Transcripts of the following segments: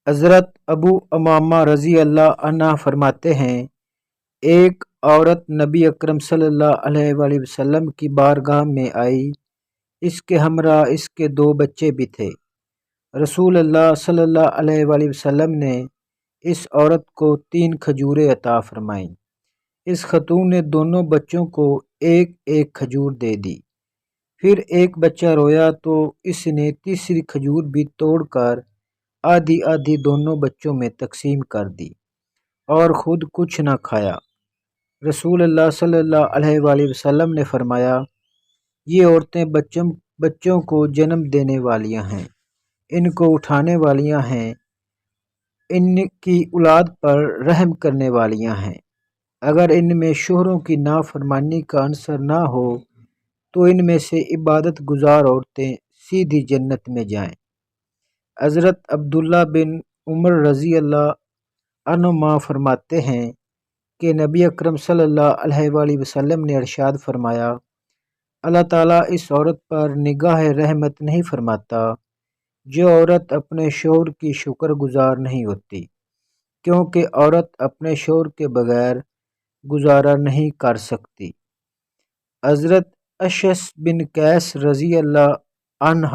حضرت ابو امامہ رضی اللہ عنہ فرماتے ہیں، ایک عورت نبی اکرم صلی اللہ علیہ وآلہ وسلم کی بارگاہ میں آئی۔ اس کے ہمراہ اس کے 2 بچے بھی تھے۔ رسول اللہ صلی اللہ علیہ وآلہ وسلم نے اس عورت کو 3 کھجوریں عطا فرمائیں۔ اس خاتون نے دونوں بچوں کو ایک ایک کھجور دے دی۔ پھر ایک بچہ رویا تو اس نے تیسری کھجور بھی توڑ کر آدھی آدھی دونوں بچوں میں تقسیم کر دی اور خود کچھ نہ کھایا۔ رسول اللہ صلی اللہ علیہ وآلہ وسلم نے فرمایا، یہ عورتیں بچوں کو جنم دینے والیاں ہیں، ان کو اٹھانے والیاں ہیں، ان کی اولاد پر رحم کرنے والیاں ہیں۔ اگر ان میں شوہروں کی نافرمانی کا عنصر نہ ہو تو ان میں سے عبادت گزار عورتیں سیدھی جنت میں جائیں۔ حضرت عبداللہ بن عمر رضی اللہ عنہما فرماتے ہیں کہ نبی اکرم صلی اللہ علیہ وآلہ وسلم نے ارشاد فرمایا، اللہ تعالیٰ اس عورت پر نگاہ رحمت نہیں فرماتا جو عورت اپنے شوہر کی شکر گزار نہیں ہوتی، کیونکہ عورت اپنے شوہر کے بغیر گزارا نہیں کر سکتی۔ حضرت اشعث بن قیس رضی اللہ عنہ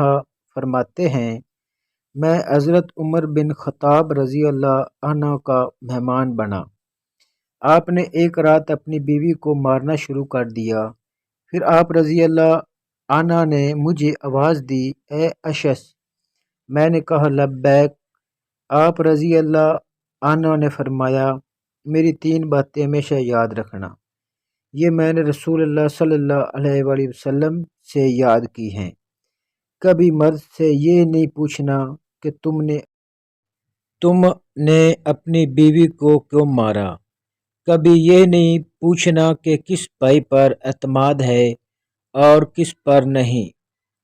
فرماتے ہیں، میں حضرت عمر بن خطاب رضی اللہ عنہ کا مہمان بنا۔ آپ نے ایک رات اپنی بیوی کو مارنا شروع کر دیا۔ پھر آپ رضی اللہ عنہ نے مجھے آواز دی، اے اشعث! میں نے کہا لبیک۔ آپ رضی اللہ عنہ نے فرمایا، میری 3 باتیں ہمیشہ یاد رکھنا، یہ میں نے رسول اللہ صلی اللہ علیہ وآلہ وسلم سے یاد کی ہیں۔ کبھی مرد سے یہ نہیں پوچھنا کہ تم نے اپنی بیوی کو کیوں مارا، کبھی یہ نہیں پوچھنا کہ کس بھائی پر اعتماد ہے اور کس پر نہیں،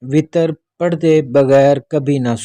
وتر پڑھتے بغیر کبھی نہ